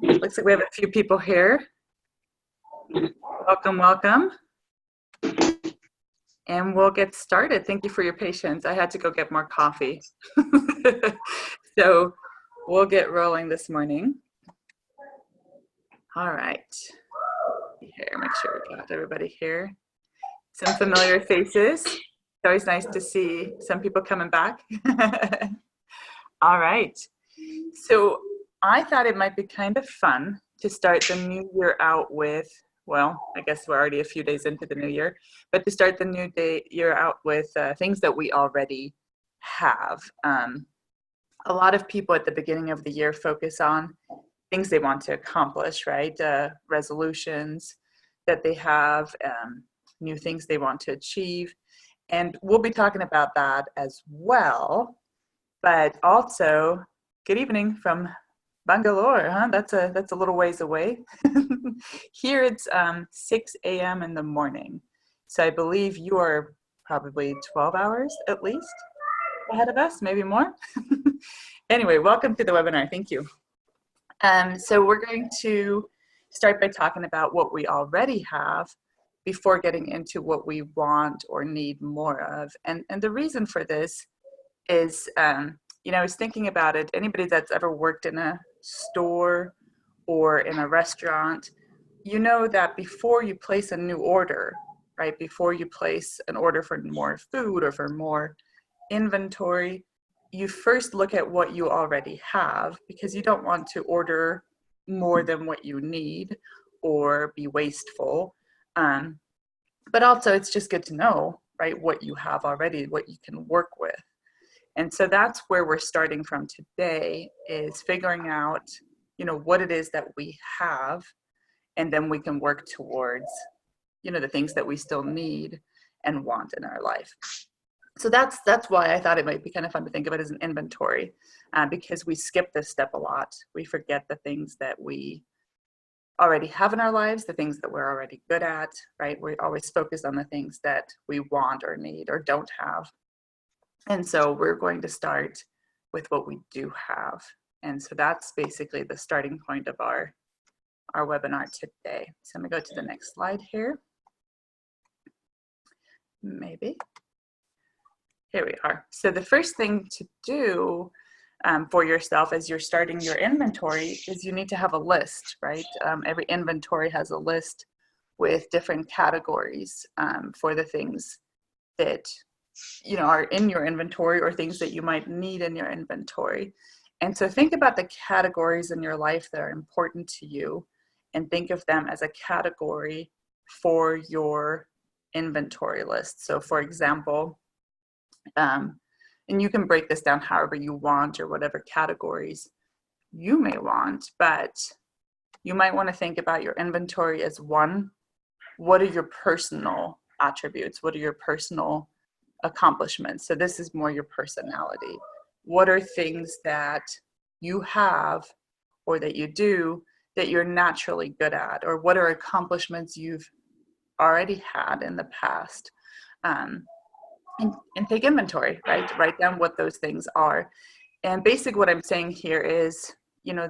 Looks like we have a few people here. Welcome, welcome. And we'll get started. Thank you for your patience. I had to go get more coffee. So we'll get rolling this morning. All right. Here, make sure we got everybody here. Some familiar faces. It's always nice to see some people coming back. All right. So I thought it might be kind of fun to start the new year out with, well, I guess we're already a few days into the new year, but to start the new year out with things that we already have. A lot of people at the beginning of the year focus on things they want to accomplish, right? Resolutions that they have, new things they want to achieve. And we'll be talking about that as well. But also, good evening from Bangalore, huh? That's a little ways away. Here it's 6 a.m. in the morning. So I believe you are probably 12 hours at least ahead of us, maybe more. Anyway, welcome to the webinar. Thank you. So we're going to start by talking about what we already have before getting into what we want or need more of. And the reason for this is, I was thinking about it. Anybody that's ever worked in a store or in a restaurant, you know that before you place a new order, right, before you place an order for more food or for more inventory, you first look at what you already have, because you don't want to order more than what you need or be wasteful. But also it's just good to know, right, what you have already, what you can work with. And so that's where we're starting from today, is figuring out, what it is that we have, and then we can work towards, the things that we still need and want in our life. So that's why I thought it might be kind of fun to think of it as an inventory, because we skip this step a lot. We forget the things that we already have in our lives, the things that we're already good at, right? We always focus on the things that we want or need or don't have. And so we're going to start with what we do have. And so that's basically the starting point of our webinar today. So I'm gonna go to the next slide here. Maybe. Here we are. So the first thing to do for yourself as you're starting your inventory is you need to have a list, right? Every inventory has a list with different categories for the things that are in your inventory or things that you might need in your inventory. And so think about the categories in your life that are important to you and think of them as a category for your inventory list. So for example, and you can break this down however you want or whatever categories you may want, but you might want to think about your inventory as one, what are your personal attributes? What are your personal accomplishments? So this is more your personality. What are things that you have or that you do that you're naturally good at? Or what are accomplishments you've already had in the past? And take inventory, right? Write down what those things are. And basically what I'm saying here is,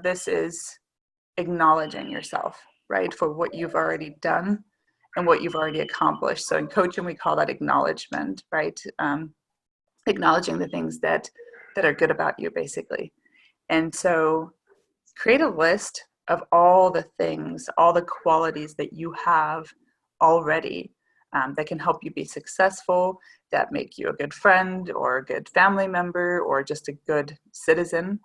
this is acknowledging yourself, right? For what you've already done and what you've already accomplished. So in coaching, we call that acknowledgement, right? Acknowledging the things that are good about you, basically. And so create a list of all the things, all the qualities that you have already that can help you be successful, that make you a good friend or a good family member or just a good citizen.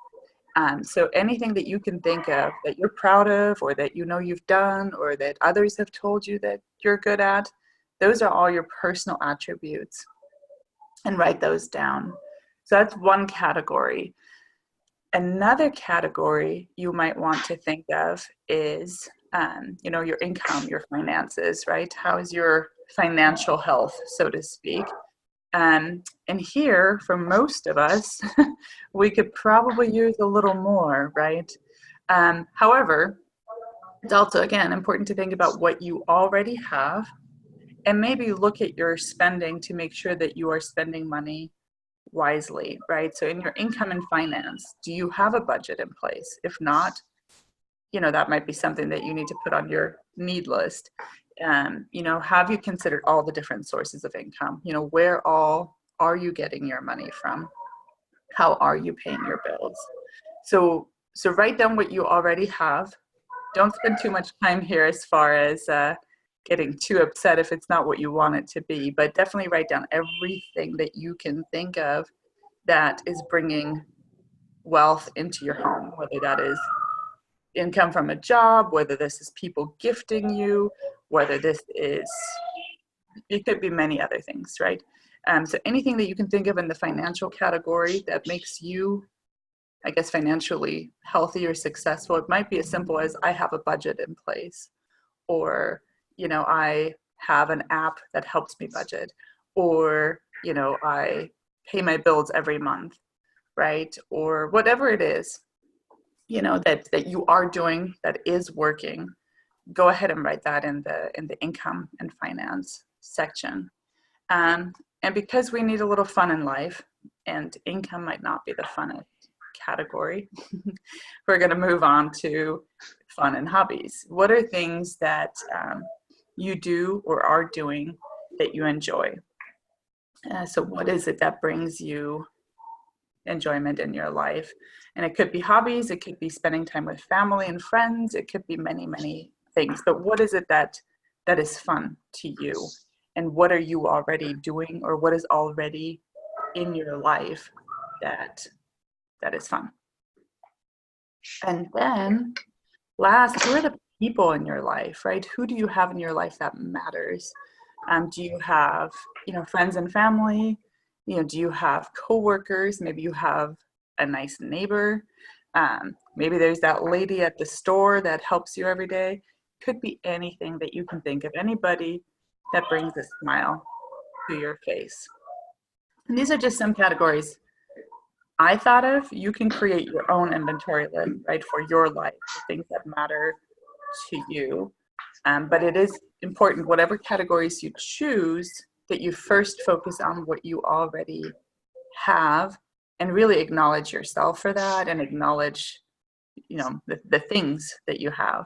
So anything that you can think of that you're proud of or that you've done or that others have told you that you're good at, those are all your personal attributes, and write those down. So that's one category. Another category you might want to think of is, your income, your finances, right? How is your financial health, so to speak? And here, for most of us, we could probably use a little more, right? However, it's also, again, important to think about what you already have and maybe look at your spending to make sure that you are spending money wisely, right? So in your income and finance, do you have a budget in place? If not, that might be something that you need to put on your need list. Have you considered all the different sources of income? Where all are you getting your money from? How are you paying your bills? So write down what you already have. Don't spend too much time here as far as getting too upset if it's not what you want it to be, but definitely write down everything that you can think of that is bringing wealth into your home, whether that is income from a job, whether this is people gifting you, whether this is, it could be many other things, right? So anything that you can think of in the financial category that makes you, I guess, financially healthy or successful. It might be as simple as I have a budget in place, or, I have an app that helps me budget, or, I pay my bills every month, right? Or whatever it is, that you are doing that is working. Go ahead and write that in the income and finance section. And because we need a little fun in life, and income might not be the funnest category, we're going to move on to fun and hobbies. What are things that you do or are doing that you enjoy? So what is it that brings you enjoyment in your life? And it could be hobbies, it could be spending time with family and friends, it could be many, many things. But what is it that is fun to you? And what are you already doing, or what is already in your life that is fun? And then last, who are the people in your life, right? Who do you have in your life that matters? Do you have, friends and family? Do you have coworkers? Maybe you have a nice neighbor. Maybe there's that lady at the store that helps you every day. Could be anything that you can think of, anybody that brings a smile to your face. And these are just some categories I thought of. You can create your own inventory list, right, for your life, things that matter to you. But it is important, whatever categories you choose, that you first focus on what you already have and really acknowledge yourself for that, and acknowledge, the things that you have.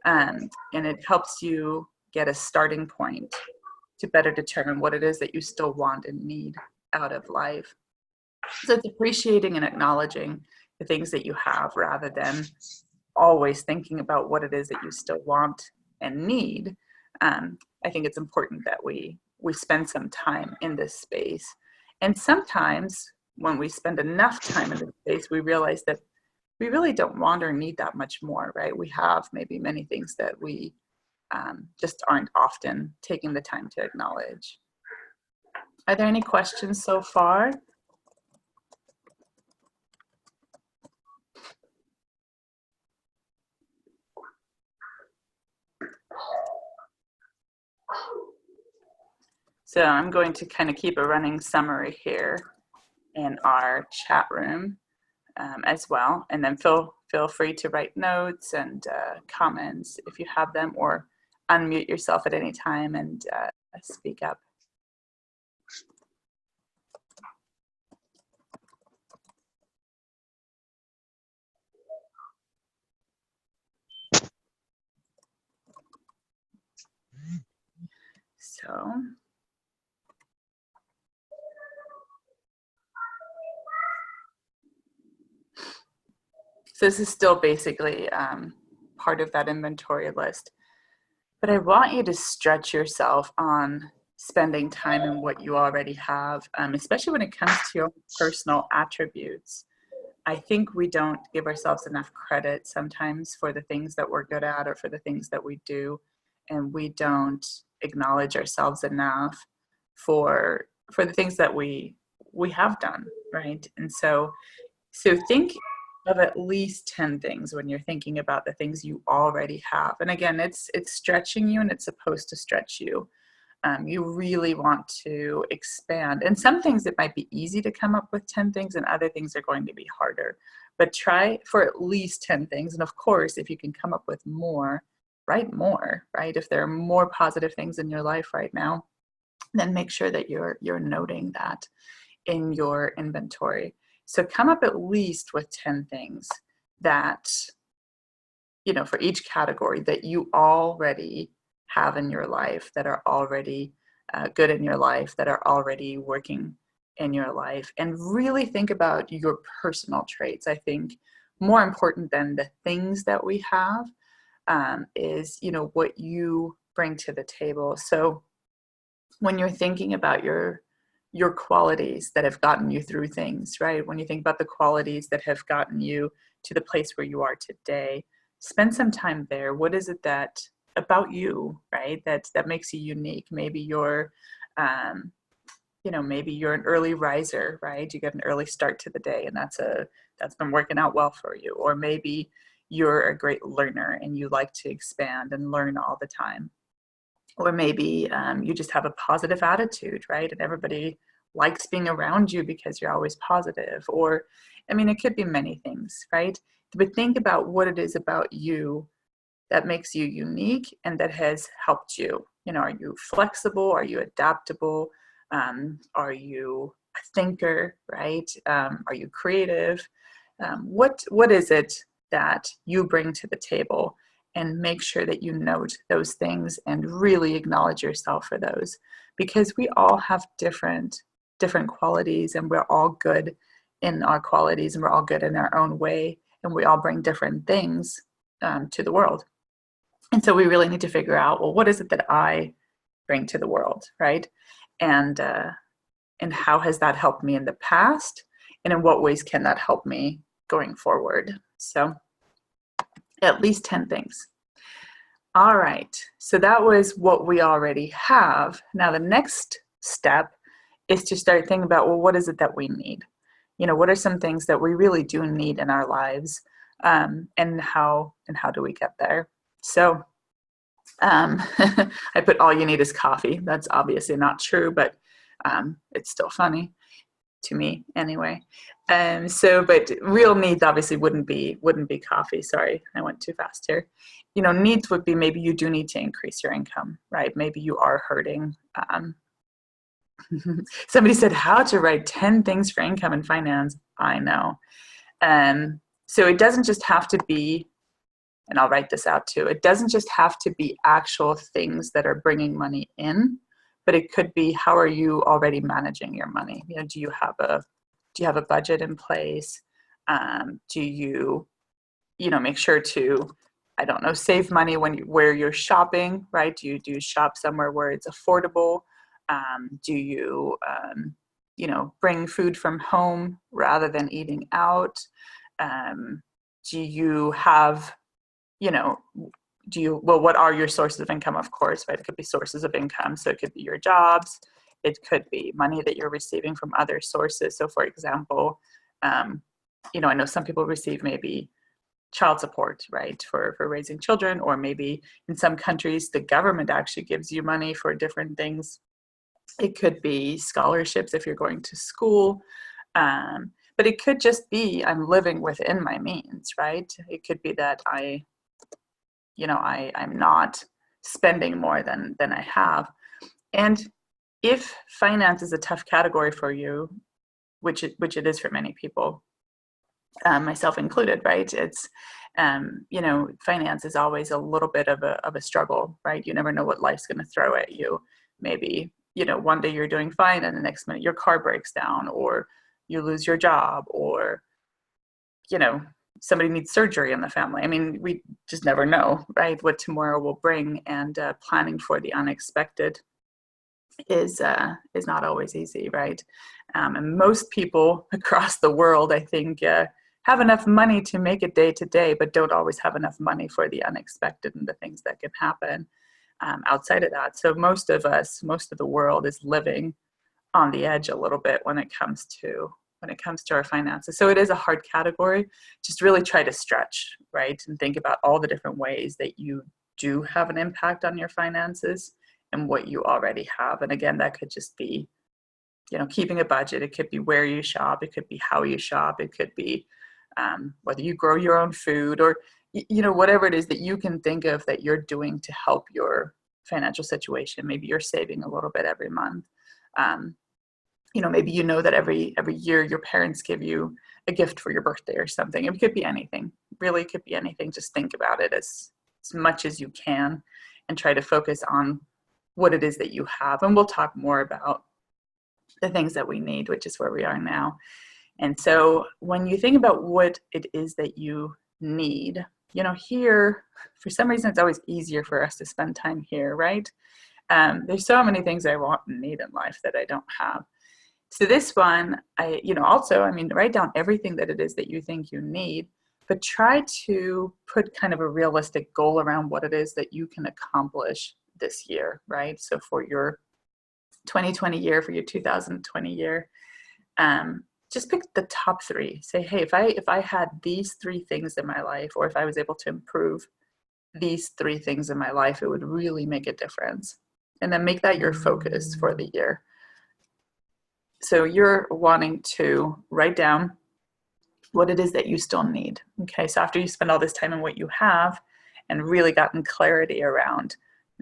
And it helps you get a starting point to better determine what it is that you still want and need out of life. So it's appreciating and acknowledging the things that you have, rather than always thinking about what it is that you still want and need. I think it's important that we spend some time in this space. And sometimes when we spend enough time in this space, we realize that we really don't want or need that much more, right? We have maybe many things that we just aren't often taking the time to acknowledge. Are there any questions so far? So I'm going to kind of keep a running summary here in our chat room as well. And then feel free to write notes and comments if you have them, or unmute yourself at any time and speak up. So this is still basically part of that inventory list. But I want you to stretch yourself on spending time in what you already have, especially when it comes to your personal attributes. I think we don't give ourselves enough credit sometimes for the things that we're good at, or for the things that we do, and we don't acknowledge ourselves enough for the things that we have done, right? And so think of at least 10 things when you're thinking about the things you already have. And again, it's stretching you, and it's supposed to stretch you. You really want to expand. And some things it might be easy to come up with 10 things, and other things are going to be harder. But try for at least 10 things. And of course, if you can come up with more, write more, right? If there are more positive things in your life right now, then make sure that you're noting that in your inventory. So come up at least with 10 things that for each category that you already have in your life, that are already good in your life, that are already working in your life, and really think about your personal traits. I think more important than the things that we have is, what you bring to the table. So when you're thinking about your qualities that have gotten you through things, right? When you think about the qualities that have gotten you to the place where you are today, spend some time there. What is it that about you, right? That makes you unique. Maybe you're, maybe you're an early riser, right? You get an early start to the day, and that's been working out well for you. Or maybe you're a great learner and you like to expand and learn all the time. Or maybe you just have a positive attitude, right? And everybody likes being around you because you're always positive. Or, it could be many things, right? But think about what it is about you that makes you unique and that has helped you. Are you flexible? Are you adaptable? Are you a thinker, right? Are you creative? What is it that you bring to the table? And make sure that you note those things and really acknowledge yourself for those, because we all have different qualities, and we're all good in our qualities, and we're all good in our own way, and we all bring different things to the world. And so we really need to figure out, well, what is it that I bring to the world, right? And how has that helped me in the past, and in what ways can that help me going forward? So at least 10 things. All right, so that was what we already have. Now the next step is to start thinking about, well, what is it that we need? What are some things that we really do need in our lives, and how do we get there? So I put all you need is coffee. That's obviously not true, but it's still funny to me anyway. But real needs obviously wouldn't be coffee. Sorry, I went too fast here. Needs would be, maybe you do need to increase your income, right? Maybe you are hurting. Somebody said how to write 10 things for income and finance. I know. So it doesn't just have to be, and I'll write this out too, it doesn't just have to be actual things that are bringing money in, but it could be, how are you already managing your money? Do you have a budget in place? Do you make sure to, I don't know, save money where you're shopping, right? Do you shop somewhere where it's affordable? Do you bring food from home rather than eating out? Do you have, what are your sources of income? Of course, right? It could be sources of income. So it could be your jobs. It could be money that you're receiving from other sources. So for example, I know some people receive maybe child support, right, for raising children, or maybe in some countries, the government actually gives you money for different things. It could be scholarships if you're going to school. But it could just be, I'm living within my means, right? It could be that I'm not spending more than I have. And if finance is a tough category for you, which it is for many people, myself included, right? It's, finance is always a little bit of a struggle, right? You never know what life's going to throw at you. Maybe, one day you're doing fine and the next minute your car breaks down, or you lose your job, or, somebody needs surgery in the family. We just never know, right, what tomorrow will bring, and planning for the unexpected is not always easy, right? And most people across the world, I think, have enough money to make it day to day, but don't always have enough money for the unexpected and the things that can happen outside of that. So most of the world is living on the edge a little bit when it comes to our finances. So it is a hard category. Just really try to stretch, right? And think about all the different ways that you do have an impact on your finances and what you already have. And again, that could just be, keeping a budget. It could be where you shop. It could be how you shop. It could be whether you grow your own food, or, whatever it is that you can think of that you're doing to help your financial situation. Maybe you're saving a little bit every month. Maybe that every year your parents give you a gift for your birthday or something. It could be anything, really could be anything. Just think about it as much as you can and try to focus on what it is that you have. And we'll talk more about the things that we need, which is where we are now. And so when you think about what it is that you need, here, for some reason, it's always easier for us to spend time here, right? There's so many things I want and need in life that I don't have. So this one, write down everything that it is that you think you need, but try to put kind of a realistic goal around what it is that you can accomplish this year, right? So for your 2020 year, for your 2020 year, just pick the top three. Say, hey, if I had these three things in my life, or if I was able to improve these three things in my life, it would really make a difference. And then make that your focus for the year. So you're wanting to write down what it is that you still need. Okay, so after you spend all this time on what you have and really gotten clarity around,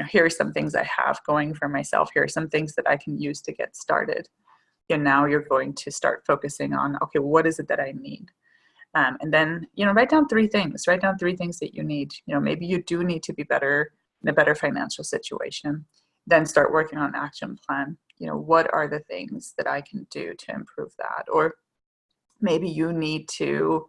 here are some things I have going for myself. Here are some things that I can use to get started. Now you're going to start focusing on, okay, what is it that I need? And then, write down three things. Write down three things that you need. Maybe you do need to be better in a better financial situation. Then start working on an action plan. What are the things that I can do to improve that? Or maybe you need to,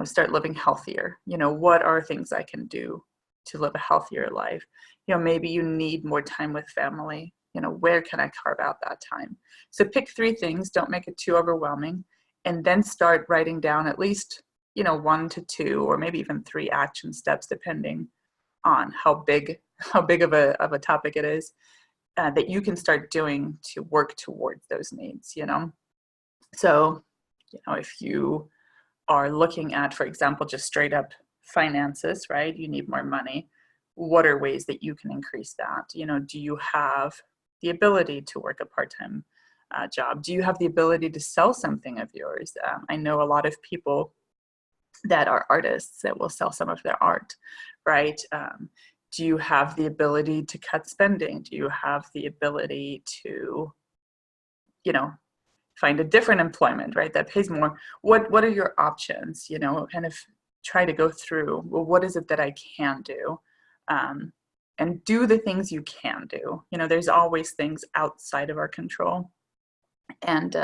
start living healthier. What are things I can do to live a healthier life? Maybe you need more time with family. Where can I carve out that time? So pick three things. Don't make it too overwhelming. And then start writing down at least, 1 to 2, or maybe even 3 action steps, depending on how big of a topic it is, that you can start doing to work towards those needs. So, if you are looking at, for example, just straight up finances, right? You need more money. What are ways that you can increase that? Do you have the ability to work a part-time job? Do you have the ability to sell something of yours? I know a lot of people that are artists that will sell some of their art, right? Do you have the ability to cut spending? Do you have the ability to, find a different employment, right, that pays more? What are your options? Kind of try to go through, well, what is it that I can do? And do the things you can do. There's always things outside of our control. And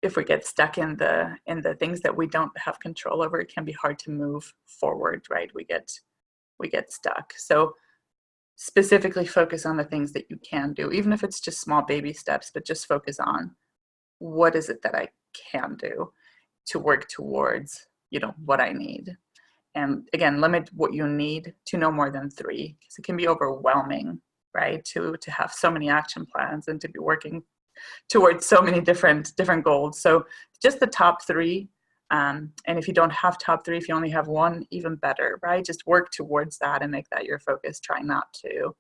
if we get stuck in the things that we don't have control over, it can be hard to move forward, right? We get stuck. So specifically focus on the things that you can do, even if it's just small baby steps, but just focus on what is it that I can do to work towards, what I need. And again, limit what you need to no more than 3, because it can be overwhelming, right? To have so many action plans and to be working towards so many different goals. So just the top 3. And if you don't have top 3, if you only have 1, even better, right? Just work towards that and make that your focus. Try not to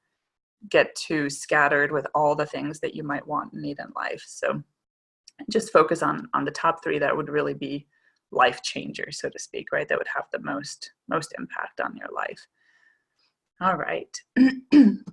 get too scattered with all the things that you might want and need in life. So just focus on the top 3 that would really be life changers, so to speak, right? That would have the most impact on your life. All right. And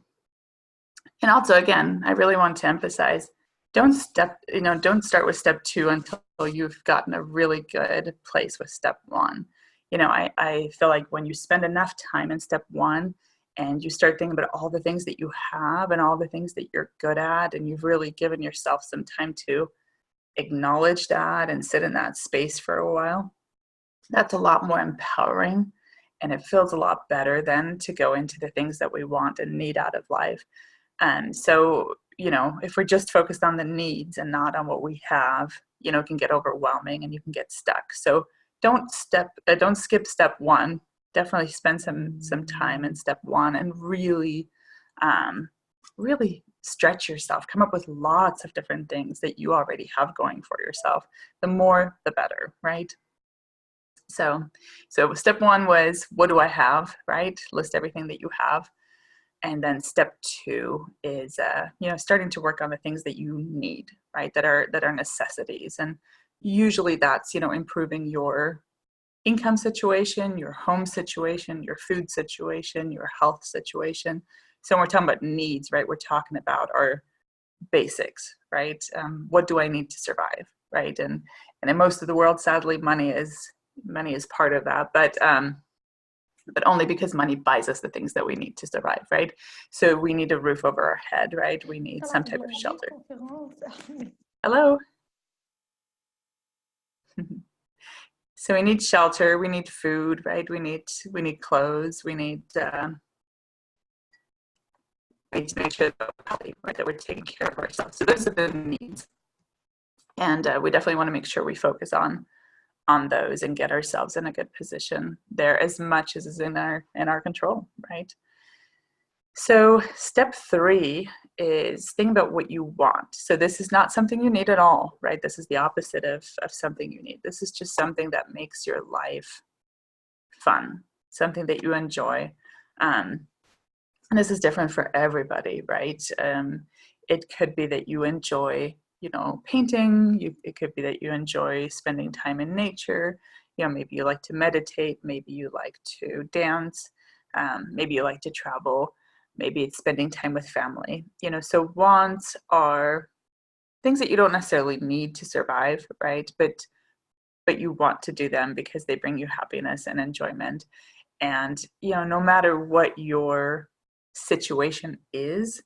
also, again, I really want to emphasize, don't start with step 2 until you've gotten a really good place with step 1. I feel like when you spend enough time in step 1 and you start thinking about all the things that you have and all the things that you're good at, and you've really given yourself some time to acknowledge that and sit in that space for a while, that's a lot more empowering, and it feels a lot better than to go into the things that we want and need out of life. And so, if we're just focused on the needs and not on what we have, it can get overwhelming and you can get stuck. So don't skip step 1. Definitely spend some time in step 1 and really stretch yourself. Come up with lots of different things that you already have going for yourself. The more, the better, right? So step 1 was, what do I have, right? List everything that you have. And then step 2 is, starting to work on the things that you need, right? That are necessities. And usually that's, improving your income situation, your home situation, your food situation, your health situation. So when we're talking about needs, right, we're talking about our basics, right? What do I need to survive, right? And in most of the world, sadly, money is money is part of that, but only because money buys us the things that we need to survive, right? So we need a roof over our head, right? We need some type of shelter. Hello. So we need shelter, we need food, right? We need clothes, we need to make sure that we're healthy, right? That we're taking care of ourselves. So those are the needs. And we definitely want to make sure we focus on those and get ourselves in a good position there as much as is in our control, right? So step 3 is think about what you want. So this is not something you need at all, right? This is the opposite of something you need. This is just something that makes your life fun, something that you enjoy. And this is different for everybody, right? It could be that you enjoy, painting. It could be that you enjoy spending time in nature. Maybe you like to meditate. Maybe you like to dance. Maybe you like to travel. Maybe it's spending time with family. So wants are things that you don't necessarily need to survive, right? But you want to do them because they bring you happiness and enjoyment. And, no matter what your situation is,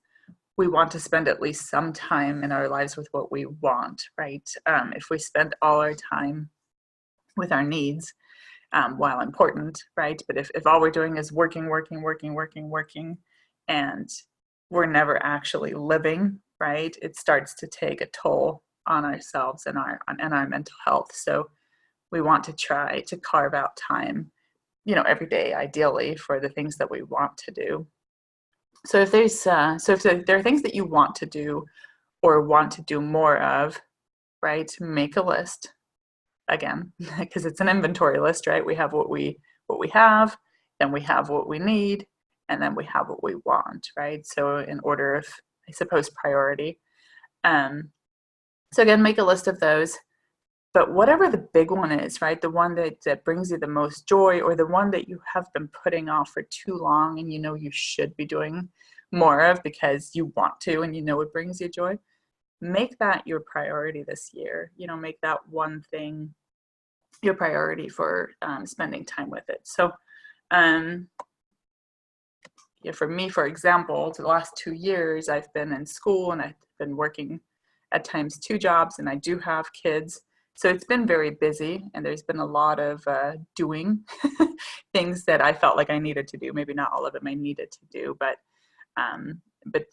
we want to spend at least some time in our lives with what we want, right? If we spend all our time with our needs, while important, right? But if all we're doing is working, and we're never actually living, right? It starts to take a toll on ourselves and our mental health. So we want to try to carve out time, every day, ideally, for the things that we want to do. So if there are things that you want to do or want to do more of, right? Make a list again, because it's an inventory list, right? We have what we have, then we have what we need, and then we have what we want, right? So in order of, I suppose, priority. So again, make a list of those. But whatever the big one is, right, the one that brings you the most joy, or the one that you have been putting off for too long and you should be doing more of because you want to and it brings you joy, make that your priority this year. Make that one thing your priority for spending time with it. So for me, for example, the last 2 years, I've been in school and I've been working at times 2 jobs, and I do have kids. So it's been very busy, and there's been a lot of doing things that I felt like I needed to do. Maybe not all of them I needed to do, but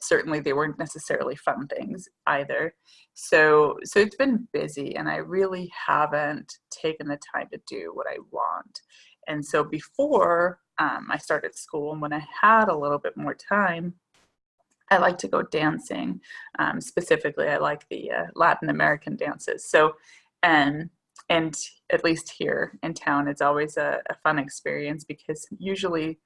certainly they weren't necessarily fun things either. So it's been busy, and I really haven't taken the time to do what I want. And so before I started school, and when I had a little bit more time, I like to go dancing. Specifically, I like the Latin American dances. So, and at least here in town, it's always a fun experience, because usually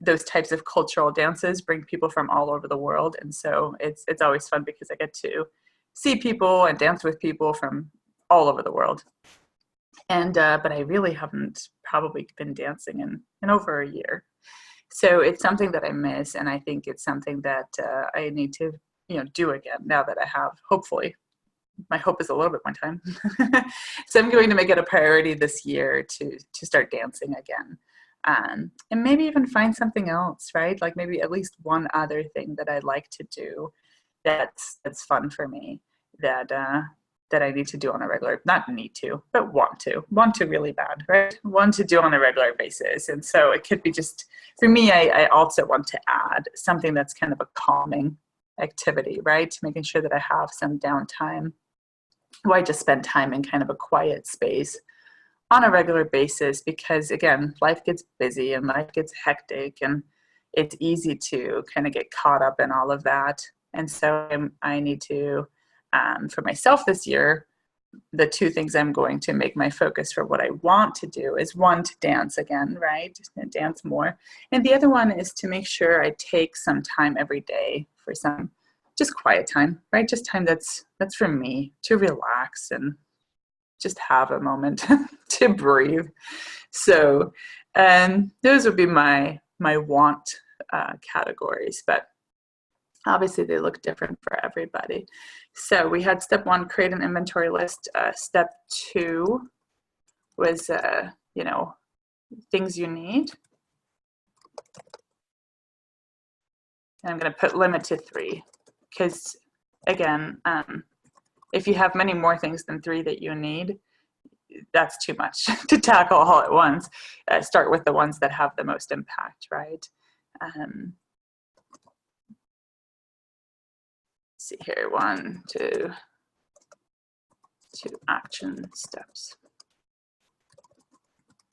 those types of cultural dances bring people from all over the world. And so it's always fun because I get to see people and dance with people from all over the world. And but I really haven't probably been dancing in over a year. So it's something that I miss, and I think it's something that I need to do again now that I have, hopefully. My hope is a little bit more time. So I'm going to make it a priority this year to start dancing again. And maybe even find something else, right? Like maybe at least one other thing that I'd like to do that's fun for me, that I need to do on a regular, not need to, but want to really bad, right? Want to do on a regular basis. And so it could be just, for me, I also want to add something that's kind of a calming activity, right? Making sure that I have some downtime, where I just spend time in kind of a quiet space on a regular basis, because again, life gets busy and life gets hectic, and it's easy to kind of get caught up in all of that. And so I need to, for myself this year, the 2 things I'm going to make my focus for what I want to do is, one, to dance again, right? And dance more. And the other one is to make sure I take some time every day for some just quiet time, right? Just time that's for me, to relax and just have a moment to breathe. So, those would be my want categories, but obviously they look different for everybody. So we had step 1, create an inventory list. Step 2 was you know, things you need. And I'm going to put limit to 3 because, again, if you have many more things than 3 that you need, that's too much to tackle all at once. Start with the ones that have the most impact, right? See here, 1, 2 action steps.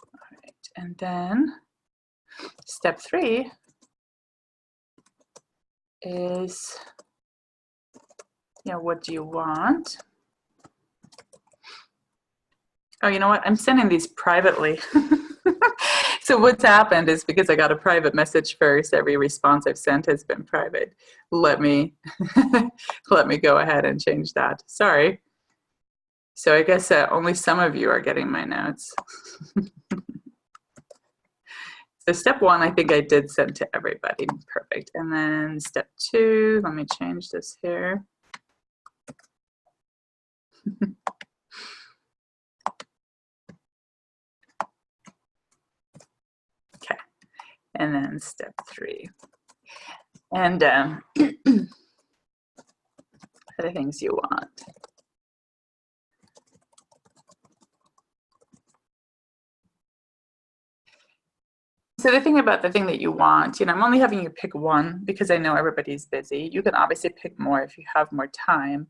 All right, and then step 3 is, what do you want? Oh, you know what? I'm sending these privately. So what's happened is because I got a private message first, every response I've sent has been private. Let me go ahead and change that. Sorry. So I guess only some of you are getting my notes. So step 1, I think I did send to everybody. Perfect. And then step 2, let me change this here. Okay. And then step 3. And other things you want. So the thing about the thing that you want, I'm only having you pick one because I know everybody's busy. You can obviously pick more if you have more time,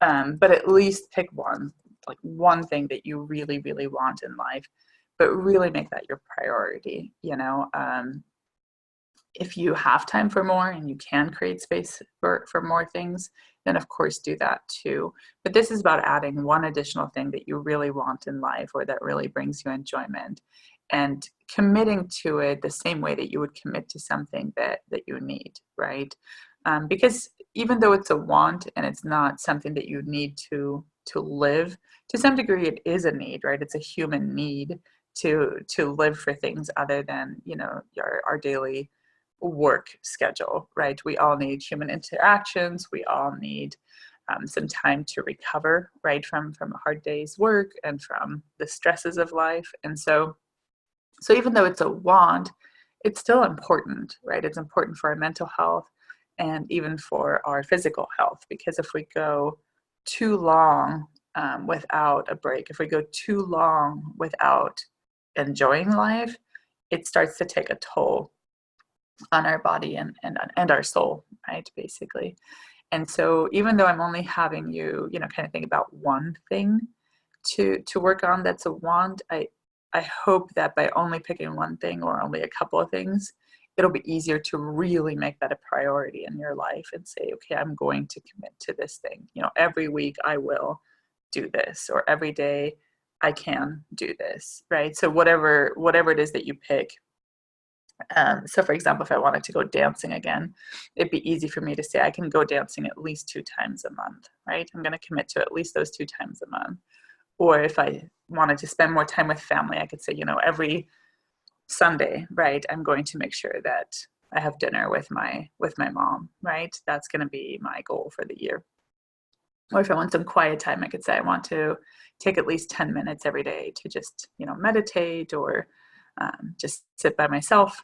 but at least pick one, like one thing that you really, really want in life, but really make that your priority. If you have time for more and you can create space for more things, then of course do that too. But this is about adding one additional thing that you really want in life or that really brings you enjoyment, and committing to it the same way that you would commit to something that you need, right? Because even though it's a want and it's not something that you need to live, to some degree it is a need, right? It's a human need to live for things other than, our daily work schedule, right? We all need human interactions. We all need some time to recover, right, from a hard day's work and from the stresses of life. And so even though it's a want, it's still important, right? It's important for our mental health and even for our physical health, because if we go too long without a break, if we go too long without enjoying life, it starts to take a toll on our body and our soul, right, basically. And so even though I'm only having you, kind of think about one thing to work on that's a want, I hope that by only picking one thing or only a couple of things, it'll be easier to really make that a priority in your life and say, okay, I'm going to commit to this thing. Every week I will do this, or every day I can do this, right? So whatever it is that you pick. So for example, if I wanted to go dancing again, it'd be easy for me to say I can go dancing at least 2 times a month, right? I'm going to commit to at least those 2 times a month. Or if I wanted to spend more time with family, I could say, every Sunday, right, I'm going to make sure that I have dinner with my mom, right? That's going to be my goal for the year. Or if I want some quiet time, I could say I want to take at least 10 minutes every day to just, meditate, or just sit by myself,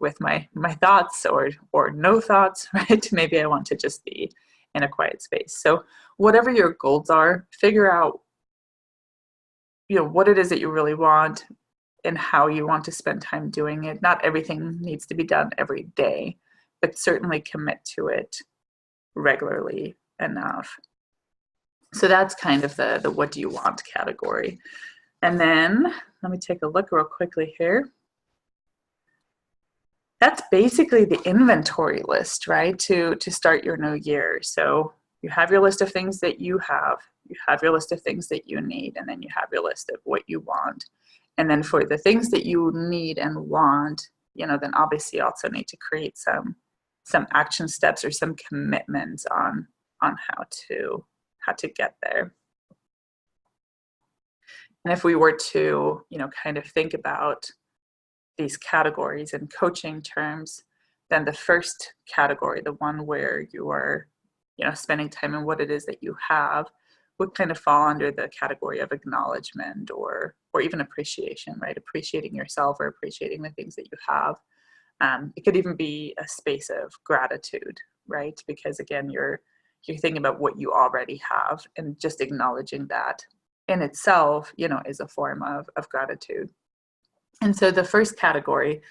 with my thoughts or no thoughts, right? Maybe I want to just be in a quiet space. So whatever your goals are, figure out, what it is that you really want and how you want to spend time doing it. Not everything needs to be done every day, but certainly commit to it regularly enough. So that's kind of the what do you want category. And then let me take a look real quickly here. That's basically the inventory list, right, to start your new year. So you have your list of things that you have your list of things that you need, and then you have your list of what you want. And then for the things that you need and want, then obviously you also need to create some action steps or some commitments on how to get there. And if we were to, kind of think about these categories in coaching terms, then the first category, the one where you are, spending time in what it is that you have, would kind of fall under the category of acknowledgement or even appreciation, right? Appreciating yourself or appreciating the things that you have. It could even be a space of gratitude, right? Because again, you're thinking about what you already have, and just acknowledging that in itself, is a form of gratitude. And so the first category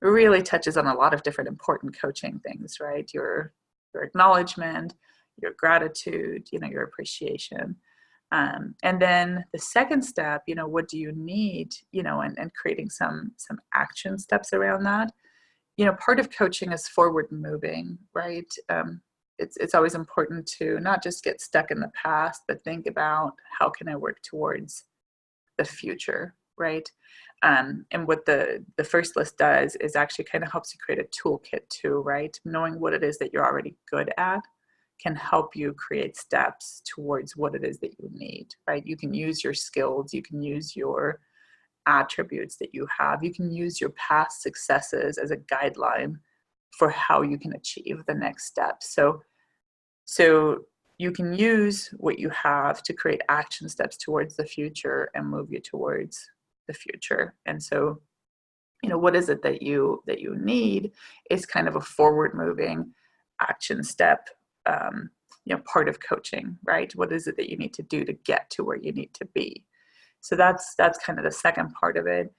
really touches on a lot of different important coaching things, right? Your acknowledgement, your gratitude, your appreciation. And then the second step, what do you need, and creating some action steps around that. Part of coaching is forward moving, right? It's always important to not just get stuck in the past, but think about how can I work towards the future, right? And what the first list does is actually kind of helps you create a toolkit too, right? Knowing what it is that you're already good at can help you create steps towards what it is that you need, right? You can use your skills, you can use your attributes that you have, you can use your past successes as a guideline for how you can achieve the next step. So you can use what you have to create action steps towards the future and move you towards the future. And so, what is it that you need is kind of a forward moving action step, part of coaching, right? What is it that you need to do to get to where you need to be? So that's kind of the second part of it.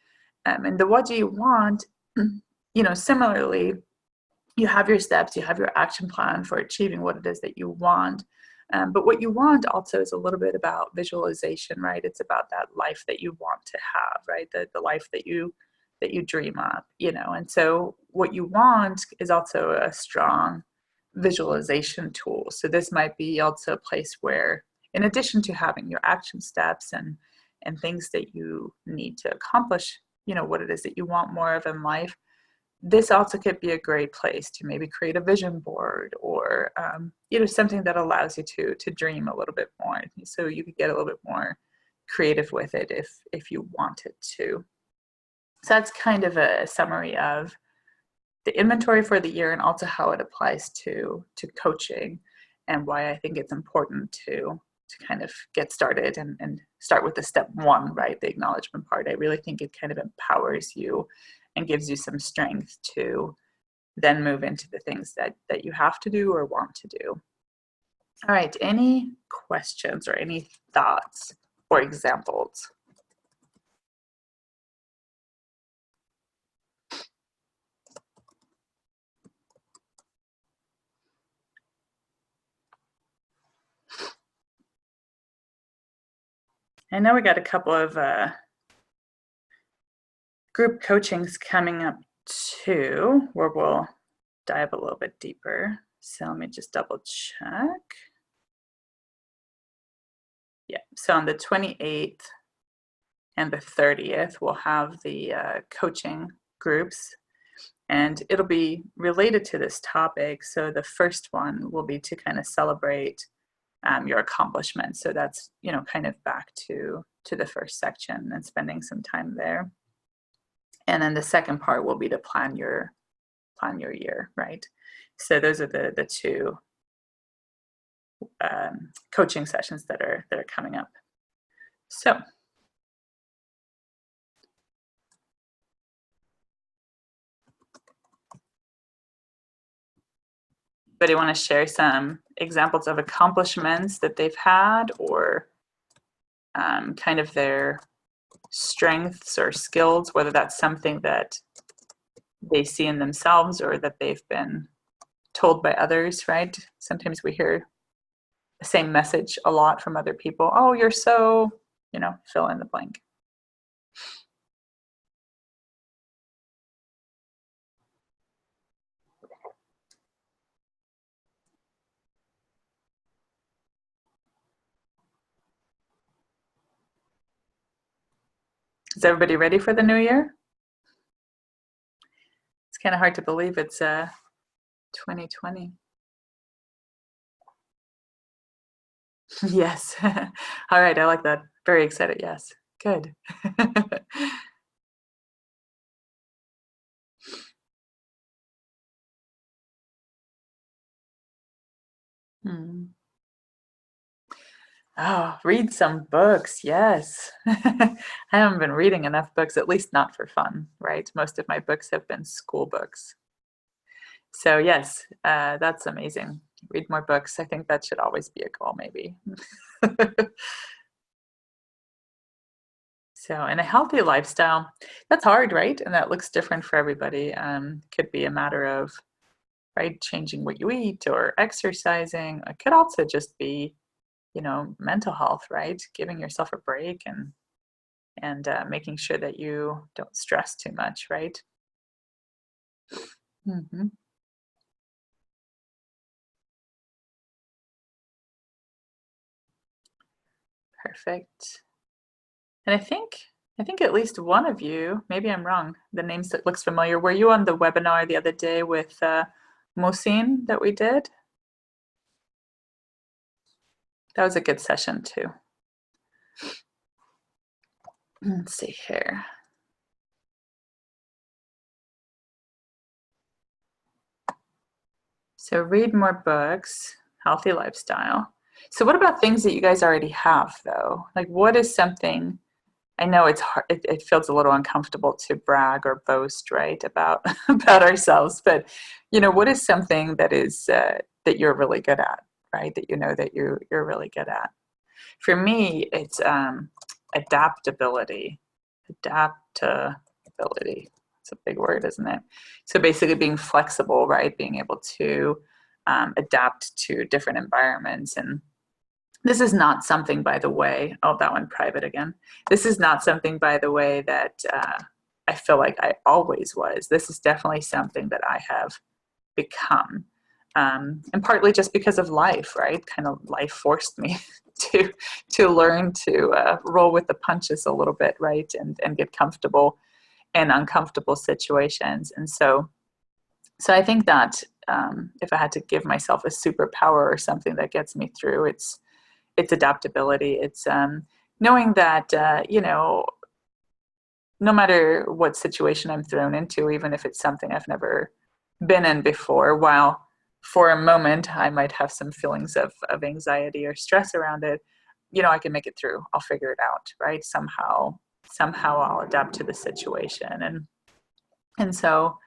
And the what do you want, similarly, you have your steps, you have your action plan for achieving what it is that you want. But what you want also is a little bit about visualization, right? It's about that life that you want to have, right? The life that you dream up, And so what you want is also a strong visualization tool. So this might be also a place where, in addition to having your action steps and things that you need to accomplish, what it is that you want more of in life, this also could be a great place to maybe create a vision board or, something that allows you to dream a little bit more. So you could get a little bit more creative with it if you wanted to. So that's kind of a summary of the inventory for the year and also how it applies to coaching and why I think it's important to kind of get started and start with the step one, right? The acknowledgement part. I really think it kind of empowers you and gives you some strength to then move into the things that you have to do or want to do. All right, any questions or any thoughts or examples? I know we got a couple of group coachings coming up too, where we'll dive a little bit deeper. So let me just double check. Yeah, so on the 28th and the 30th, we'll have the coaching groups, and it'll be related to this topic. So the first one will be to kind of celebrate your accomplishments. So that's, kind of back to the first section and spending some time there. And then the second part will be to plan your year, right? So those are the two coaching sessions that are coming up. So anybody want to share some examples of accomplishments that they've had, or kind of their strengths or skills, whether that's something that they see in themselves or that they've been told by others, right? Sometimes we hear the same message a lot from other people. Oh, you're so, fill in the blank. Is everybody ready for the new year? It's kind of hard to believe it's 2020. Yes. All right. I like that. Very excited. Yes. Good. Oh, read some books. Yes. I haven't been reading enough books, at least not for fun, right? Most of my books have been school books. So yes, that's amazing. Read more books. I think that should always be a goal, maybe. So, and a healthy lifestyle, that's hard, right? And that looks different for everybody. Could be a matter of, right, changing what you eat or exercising. It could also just be, mental health, right? Giving yourself a break and making sure that you don't stress too much, right? Hmm. Perfect. And I think at least one of you, maybe I'm wrong, the names that looks familiar. Were you on the webinar the other day with Musin that we did? That was a good session too. Let's see here. So read more books, healthy lifestyle. So what about things that you guys already have though? Like what is something, I know it's hard, it feels a little uncomfortable to brag or boast, right, about about ourselves, but what is something that is that you're really good at, right? That that you're really good at. For me, it's adaptability. Adaptability. It's a big word, isn't it? So basically, being flexible, right? Being able to adapt to different environments. And this is not something, by the way. Oh, that one private again. This is not something, by the way, that I feel like I always was. This is definitely something that I have become. And partly just because of life, right? Kind of life forced me to learn to roll with the punches a little bit, right? And get comfortable in uncomfortable situations. And so I think that if I had to give myself a superpower or something that gets me through, it's adaptability. It's knowing that no matter what situation I'm thrown into, even if it's something I've never been in before, while for a moment I might have some feelings of anxiety or stress around it, I can make it through. I'll figure it out, right? Somehow I'll adapt to the situation. And so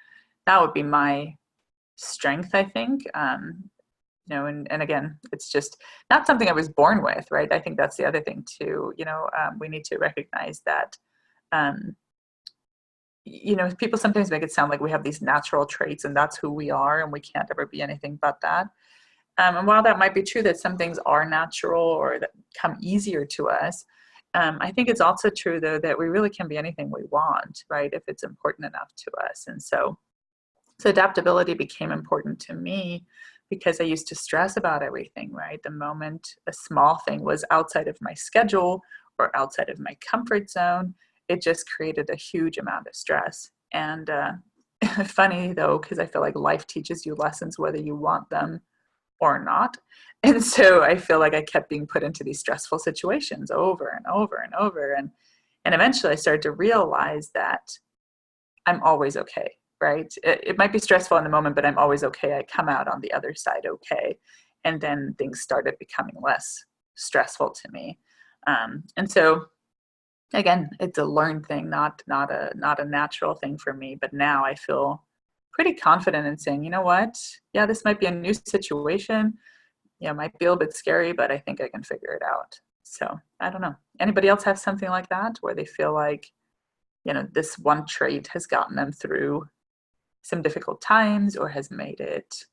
that would be my strength, I think. And again, it's just not something I was born with, right? I think that's the other thing too. We need to recognize that um, people sometimes make it sound like we have these natural traits and that's who we are and we can't ever be anything but that. And while that might be true that some things are natural or that come easier to us, I think it's also true though that we really can be anything we want, right? If it's important enough to us. And so adaptability became important to me because I used to stress about everything, right? The moment a small thing was outside of my schedule or outside of my comfort zone, it just created a huge amount of stress. And funny though, because I feel like life teaches you lessons whether you want them or not. And so I feel like I kept being put into these stressful situations over and over and over. And eventually I started to realize that I'm always okay, right? It might be stressful in the moment, but I'm always okay. I come out on the other side okay. And then things started becoming less stressful to me. And so again, it's a learned thing, not a natural thing for me. But now I feel pretty confident in saying, you know what? Yeah, this might be a new situation. Yeah, it might be a little bit scary, but I think I can figure it out. So I don't know. Anybody else have something like that where they feel like, this one trait has gotten them through some difficult times or has made it,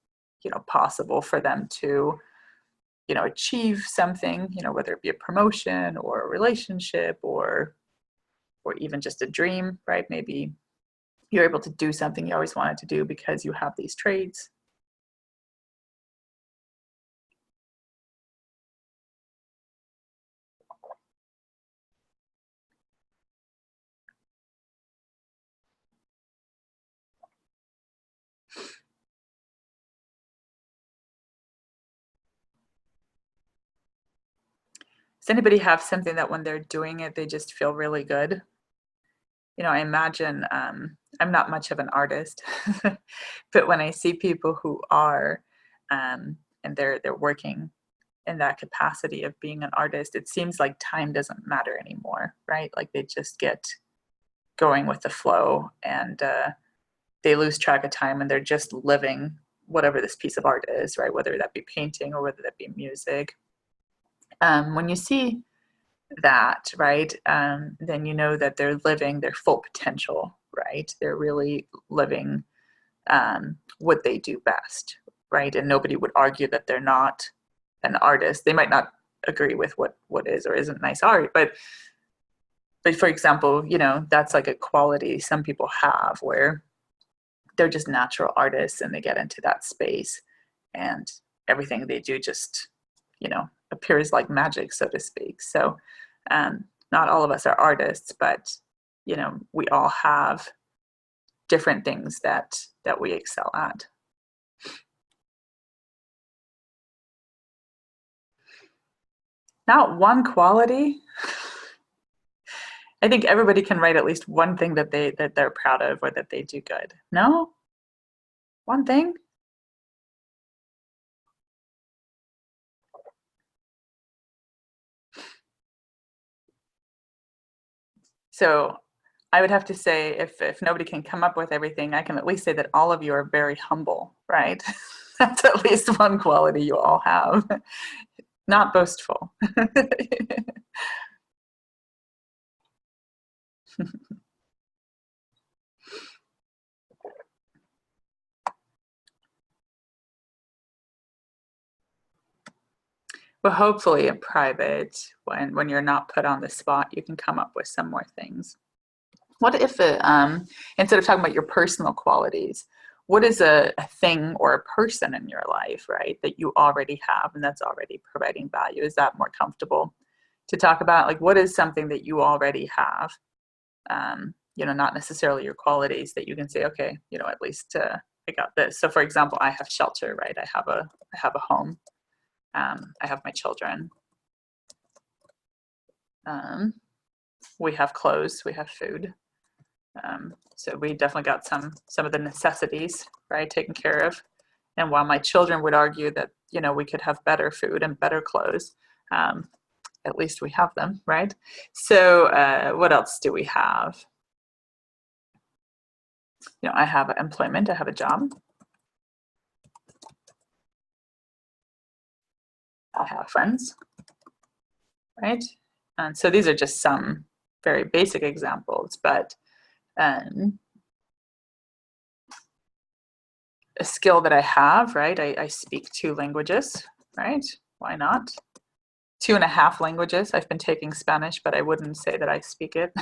possible for them to, achieve something, whether it be a promotion or a relationship or even just a dream, right? Maybe you're able to do something you always wanted to do because you have these traits. Does anybody have something that when they're doing it, they just feel really good? I imagine I'm not much of an artist, but when I see people who are, and they're working that capacity of being an artist, it seems like time doesn't matter anymore, right? Like they just get going with the flow, and they lose track of time, and they're just living whatever this piece of art is, right? Whether that be painting or whether that be music. When you see that, right, then you know that they're living their full potential, right? They're really living what they do best, right? And nobody would argue that they're not an artist. They might not agree with what is or isn't nice art, but for example, you know, that's like a quality some people have where they're just natural artists and they get into that space and everything they do just, you know, appears like magic, so to speak. So not all of us are artists, but, you know, we all have different things that we excel at. Not one quality. I think everybody can write at least one thing that they're proud of or that they do good. No? One thing? So I would have to say, if nobody can come up with everything, I can at least say that all of you are very humble, right? That's at least one quality you all have. Not boastful. Well, hopefully in private, when you're not put on the spot, you can come up with some more things. What if instead of talking about your personal qualities, what is a thing or a person in your life, right, that you already have and that's already providing value? Is that more comfortable to talk about? Like, what is something that you already have? You know, not necessarily your qualities, that you can say, okay, you know, at least I got this. So, for example, I have shelter, right? I have a home. I have my children. We have clothes. We have food. So we definitely got some of the necessities, right, taken care of. And while my children would argue that, you know, we could have better food and better clothes, at least we have them, right? So what else do we have? You know, I have employment. I have a job. I have friends, right? And so these are just some very basic examples, but a skill that I have, right? I speak 2 languages, right? Why not? 2.5 languages. I've been taking Spanish, but I wouldn't say that I speak it.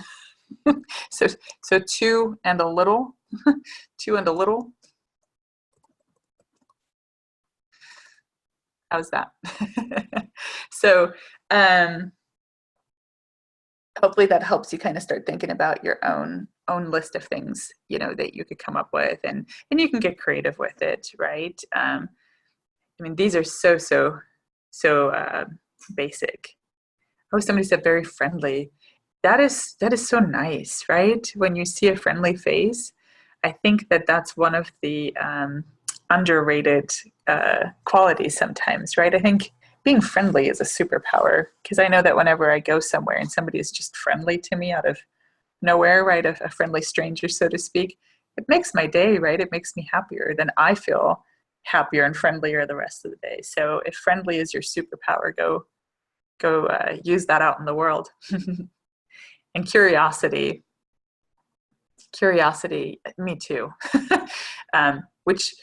so 2 and a little, 2 and a little. How's that? So hopefully that helps you kind of start thinking about your own list of things, you know, that you could come up with, and you can get creative with it, right? I mean, these are so basic. Oh, somebody said very friendly. That is so nice, right? When you see a friendly face, I think that that's one of the underrated qualities sometimes, right? I think being friendly is a superpower, because I know that whenever I go somewhere and somebody is just friendly to me out of nowhere, right, a friendly stranger, so to speak, it makes my day, right? It makes me happier. Then I feel happier and friendlier the rest of the day. So if friendly is your superpower, go use that out in the world. And curiosity, me too. Which,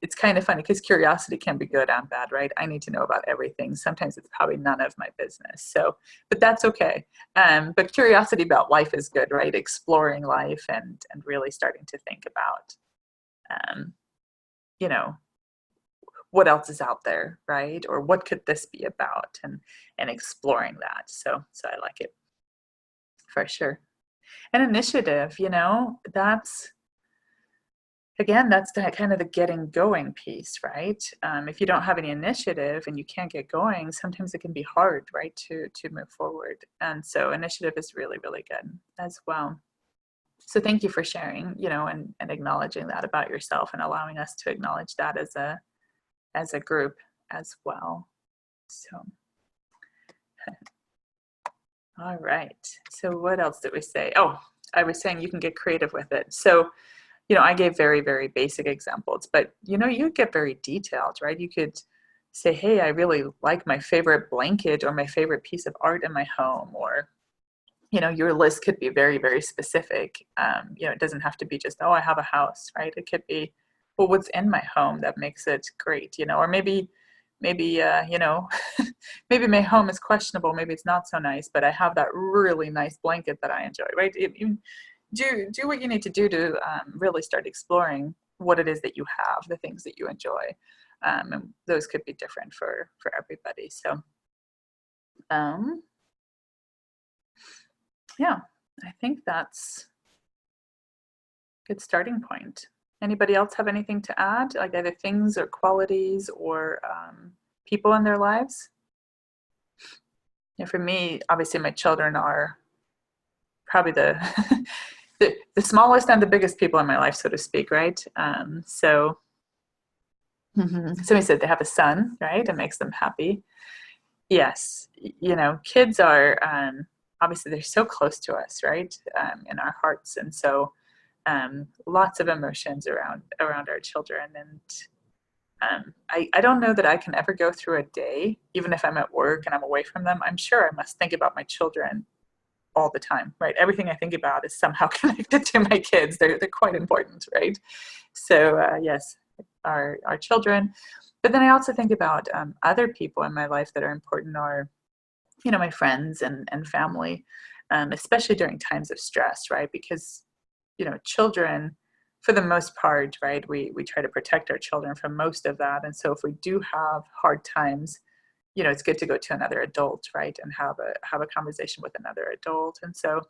it's kind of funny because curiosity can be good and bad, right? I need to know about everything. Sometimes it's probably none of my business. So, but that's okay. But curiosity about life is good, right? Exploring life and really starting to think about, you know, what else is out there, right? Or what could this be about, and exploring that. So I like it for sure. And initiative, you know, that's, again, that's that kind of the getting going piece, right? If you don't have any initiative and you can't get going, sometimes it can be hard, right, to move forward. And so initiative is really, really good as well. So thank you for sharing, you know, and acknowledging that about yourself and allowing us to acknowledge that as a group as well. So, all right. So what else did we say? Oh, I was saying you can get creative with it. So, I gave very, very basic examples, but, you get very detailed, right? You could say, hey, I really like my favorite blanket or my favorite piece of art in my home, or, your list could be very, very specific. It doesn't have to be just, oh, I have a house, right? It could be, well, what's in my home that makes it great, or maybe, maybe my home is questionable, maybe it's not so nice, but I have that really nice blanket that I enjoy, right? Do what you need to do to really start exploring what it is that you have, the things that you enjoy, and those could be different for everybody. So yeah, I think that's a good starting point. Anybody else have anything to add, like either things or qualities or people in their lives? For me, obviously my children are probably the the smallest and the biggest people in my life, so to speak, right? So somebody said they have a son, right? It makes them happy. Yes, kids are obviously they're so close to us, right? In our hearts, and so lots of emotions around our children. And I don't know that I can ever go through a day, even if I'm at work and I'm away from them. I'm sure I must think about my children all the time, right? Everything I think about is somehow connected to my kids. They're quite important, right? So yes, our children. But then I also think about other people in my life that are important, or my friends and family, especially during times of stress, right? Because children, for the most part, right, we try to protect our children from most of that. And so if we do have hard times, it's good to go to another adult, right, and have a conversation with another adult. And so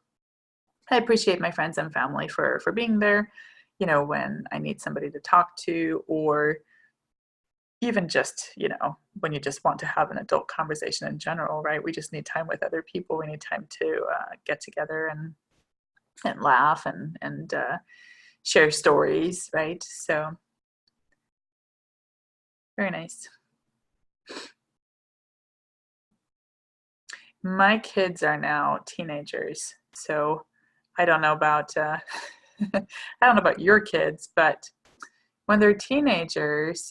I appreciate my friends and family for being there, when I need somebody to talk to, or even just, when you just want to have an adult conversation in general, right? We just need time with other people. We need time to get together and laugh and share stories, right? So very nice. My kids are now teenagers, so I don't know about I don't know about your kids, but when they're teenagers,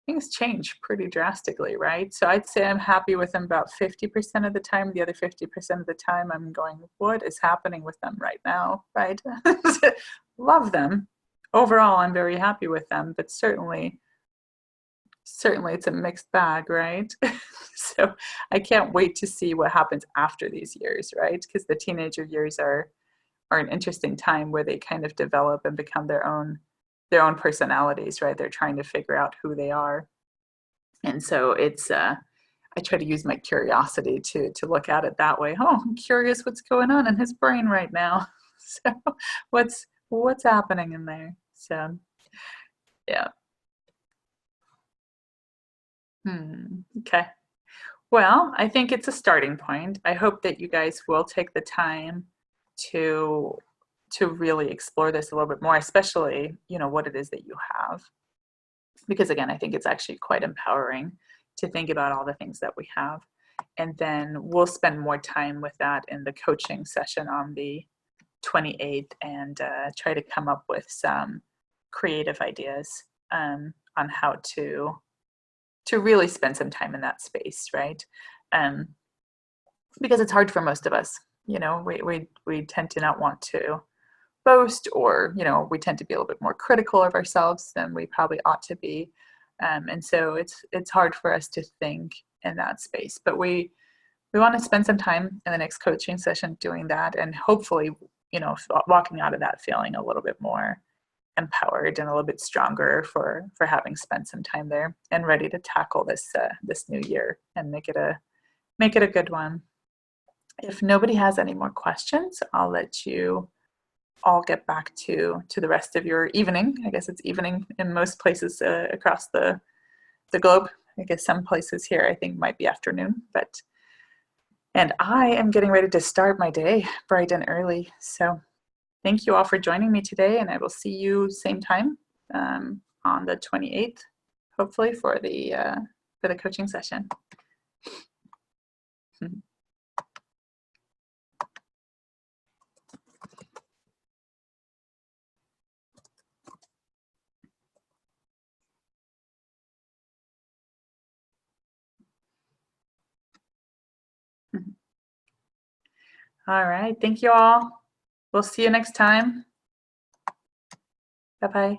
things change pretty drastically, right? So I'd say I'm happy with them about 50% of the time. The other 50% of the time, I'm going, what is happening with them right now, right? Love them. Overall, I'm very happy with them, but certainly it's a mixed bag, right? So I can't wait to see what happens after these years, right? Because the teenager years are an interesting time where they kind of develop and become their own personalities, right? They're trying to figure out who they are. And so it's I try to use my curiosity to look at it that way. Oh, I'm curious what's going on in his brain right now. So what's happening in there? So yeah. Okay. Well, I think it's a starting point. I hope that you guys will take the time to really explore this a little bit more, especially, what it is that you have. Because again, I think it's actually quite empowering to think about all the things that we have. And then we'll spend more time with that in the coaching session on the 28th, and try to come up with some creative ideas on how to really spend some time in that space, right? Because it's hard for most of us. We tend to not want to boast, or we tend to be a little bit more critical of ourselves than we probably ought to be, and so it's hard for us to think in that space. But we want to spend some time in the next coaching session doing that, and hopefully walking out of that feeling a little bit more empowered and a little bit stronger for having spent some time there and ready to tackle this new year and make it a good one. If nobody has any more questions, I'll let you all get back to the rest of your evening. I guess it's evening in most places across the globe. I guess some places here I think might be afternoon, and I am getting ready to start my day bright and early. So thank you all for joining me today, and I will see you same time on the 28th, hopefully, for the for the coaching session. All right, thank you all. We'll see you next time. Bye-bye.